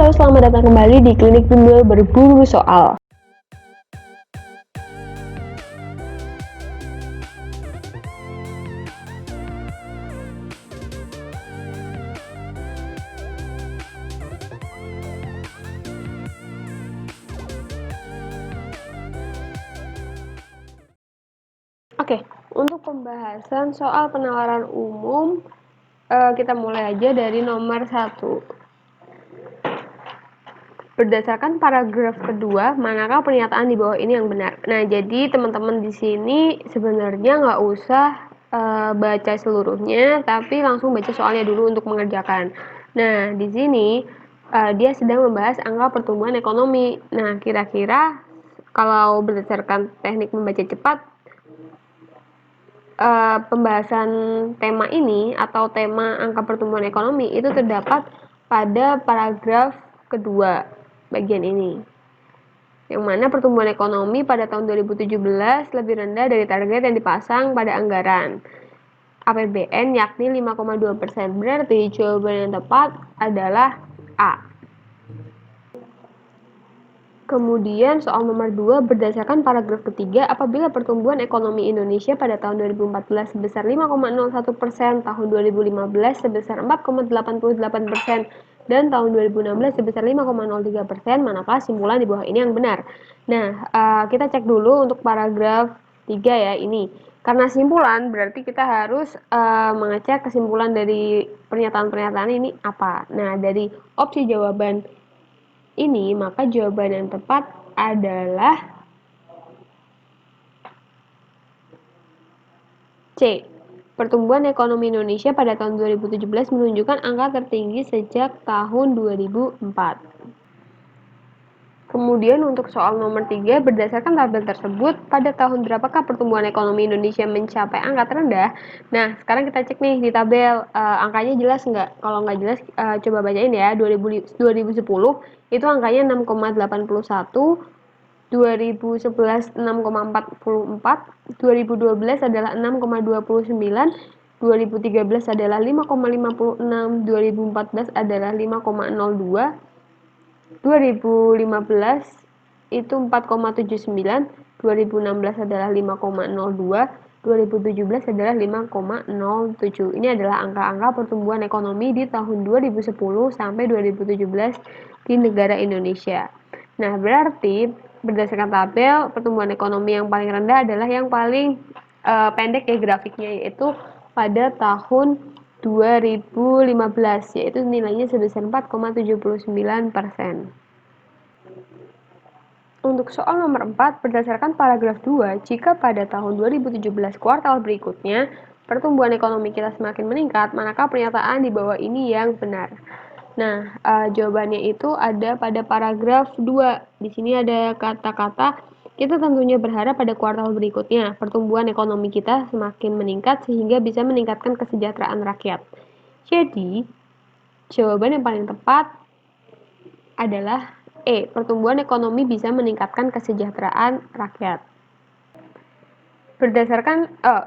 Halo, selamat datang kembali di Klinik Bimbel Berburu Soal. Oke, untuk pembahasan soal penawaran umum, kita mulai aja dari nomor 1. Berdasarkan paragraf kedua, manakah pernyataan di bawah ini yang benar? Nah, jadi teman-teman di sini sebenarnya nggak usah baca seluruhnya, tapi langsung baca soalnya dulu untuk mengerjakan. Nah, di sini dia sedang membahas angka pertumbuhan ekonomi. Nah, kira-kira kalau berdasarkan teknik membaca cepat, pembahasan tema ini atau tema angka pertumbuhan ekonomi itu terdapat pada paragraf kedua bagian ini, yang mana pertumbuhan ekonomi pada tahun 2017 lebih rendah dari target yang dipasang pada anggaran APBN, yakni 5,2%. Berarti jawaban yang tepat adalah A. Kemudian soal nomor 2, berdasarkan paragraf ketiga, apabila pertumbuhan ekonomi Indonesia pada tahun 2014 sebesar 5,01%, tahun 2015 sebesar 4,88%, dan tahun 2016 sebesar 5,03%, manakah simpulan di bawah ini yang benar? Nah, kita cek dulu untuk paragraf 3 ya, ini. Karena simpulan, berarti kita harus mengecek kesimpulan dari pernyataan-pernyataan ini apa. Nah, dari opsi jawaban ini, maka jawaban yang tepat adalah C. Pertumbuhan ekonomi Indonesia pada tahun 2017 menunjukkan angka tertinggi sejak tahun 2004. Kemudian untuk soal nomor 3, berdasarkan tabel tersebut, pada tahun berapakah pertumbuhan ekonomi Indonesia mencapai angka terendah? Nah, sekarang kita cek nih di tabel, angkanya jelas nggak? Kalau nggak jelas, coba bacain ya. 2010 itu angkanya 6,81, 2011 6,44, 2012 adalah 6,29, 2013 adalah 5,56, 2014 adalah 5,02, 2015 itu 4,79, 2016 adalah 5,02, 2017 adalah 5,07. Ini adalah angka-angka pertumbuhan ekonomi di tahun 2010 sampai 2017 di negara Indonesia. Nah, berarti berdasarkan tabel, pertumbuhan ekonomi yang paling rendah adalah yang paling pendek ya grafiknya, yaitu pada tahun 2015, yaitu nilainya sebesar 4,79%. Untuk soal nomor 4, berdasarkan paragraf 2, jika pada tahun 2017 kuartal berikutnya pertumbuhan ekonomi kita semakin meningkat, manakah pernyataan di bawah ini yang benar? Nah, jawabannya itu ada pada paragraf 2. Di sini ada kata-kata, kita tentunya berharap pada kuartal berikutnya pertumbuhan ekonomi kita semakin meningkat sehingga bisa meningkatkan kesejahteraan rakyat. Jadi, jawaban yang paling tepat adalah E. Pertumbuhan ekonomi bisa meningkatkan kesejahteraan rakyat.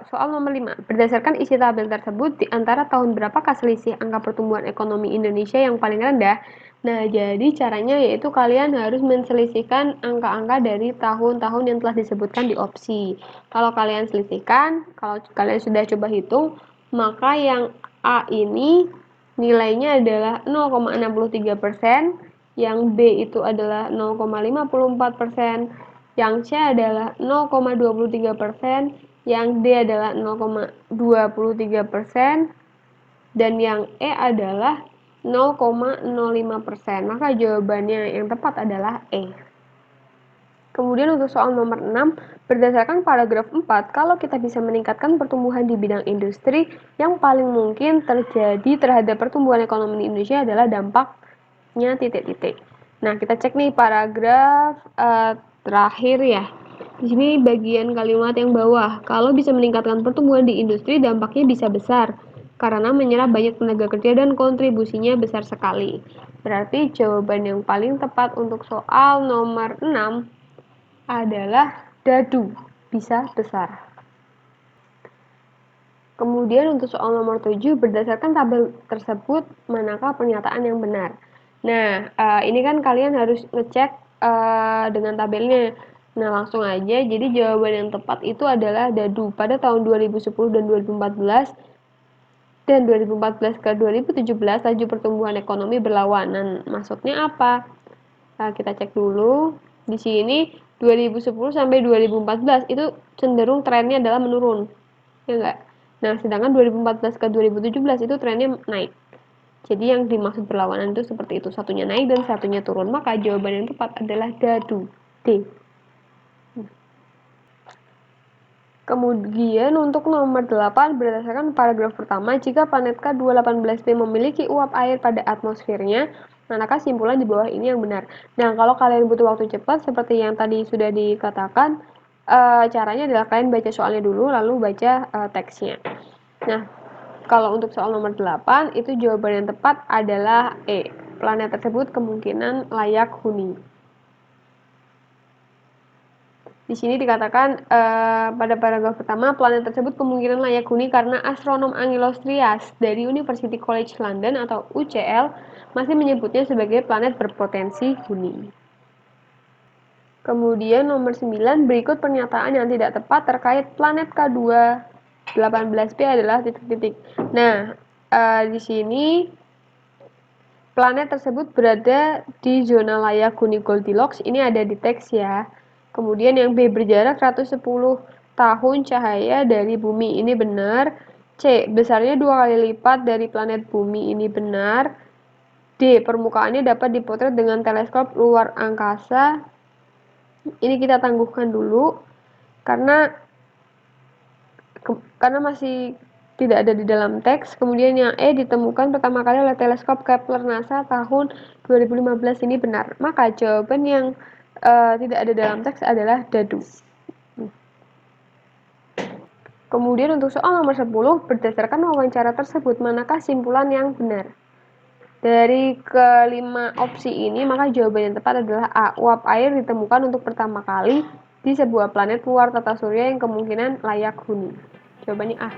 Soal nomor 5. Berdasarkan isi tabel tersebut, di antara tahun berapakah selisih angka pertumbuhan ekonomi Indonesia yang paling rendah? Nah, jadi caranya yaitu kalian harus menselisihkan angka-angka dari tahun-tahun yang telah disebutkan di opsi. Kalau kalian selisihkan, kalau kalian sudah coba hitung, maka yang A ini nilainya adalah 0,63%, yang B itu adalah 0,54%, yang C adalah 0,23%, yang D adalah 0,23%, dan yang E adalah 0,05%. Maka jawabannya yang tepat adalah E. Kemudian untuk soal nomor 6, berdasarkan paragraf 4, kalau kita bisa meningkatkan pertumbuhan di bidang industri, yang paling mungkin terjadi terhadap pertumbuhan ekonomi di Indonesia adalah dampaknya titik-titik. Nah, kita cek nih paragraf terakhir ya. Di sini bagian kalimat yang bawah, kalau bisa meningkatkan pertumbuhan di industri, dampaknya bisa besar karena menyerap banyak tenaga kerja dan kontribusinya besar sekali. Berarti jawaban yang paling tepat untuk soal nomor 6 adalah dadu, bisa besar. Kemudian untuk soal nomor 7, berdasarkan tabel tersebut, manakah pernyataan yang benar? Nah, ini kan kalian harus ngecek dengan tabelnya. Nah, langsung aja. Jadi jawaban yang tepat itu adalah dadu. Pada tahun 2010 dan 2014 dan 2014 ke 2017 laju pertumbuhan ekonomi berlawanan. Maksudnya apa? Nah, kita cek dulu. Di sini 2010 sampai 2014 itu cenderung trennya adalah menurun. Ya enggak? Nah, sedangkan 2014 ke 2017 itu trennya naik. Jadi yang dimaksud berlawanan itu seperti itu, satunya naik dan satunya turun. Maka jawaban yang tepat adalah dadu. D. Kemudian untuk nomor 8, berdasarkan paragraf pertama, jika planet K218b memiliki uap air pada atmosfernya, manakah simpulan di bawah ini yang benar? Nah, kalau kalian butuh waktu cepat, seperti yang tadi sudah dikatakan, caranya adalah kalian baca soalnya dulu, lalu baca teksnya. Nah, kalau untuk soal nomor 8, itu jawaban yang tepat adalah E. Planet tersebut kemungkinan layak huni. Di sini dikatakan pada paragraf pertama, planet tersebut kemungkinan layak huni karena astronom Angelos Trias dari University College London atau UCL masih menyebutnya sebagai planet berpotensi huni. Kemudian nomor 9, berikut pernyataan yang tidak tepat terkait planet K2-18b adalah titik-titik. Nah, di sini planet tersebut berada di zona layak huni Goldilocks. Ini ada di teks ya. Kemudian yang B, berjarak 110 tahun cahaya dari bumi. Ini benar. C, besarnya 2 kali lipat dari planet bumi. Ini benar. D, permukaannya dapat dipotret dengan teleskop luar angkasa. Ini kita tangguhkan dulu karena masih tidak ada di dalam teks. Kemudian yang E, ditemukan pertama kali oleh teleskop Kepler NASA tahun 2015. Ini benar. Maka jawaban yang tidak ada dalam teks adalah dadu. Kemudian untuk soal nomor 10, berdasarkan wawancara tersebut, manakah simpulan yang benar? Dari kelima opsi ini, maka jawaban yang tepat adalah A. Uap air ditemukan untuk pertama kali di sebuah planet luar tata surya yang kemungkinan layak huni. Jawabannya A.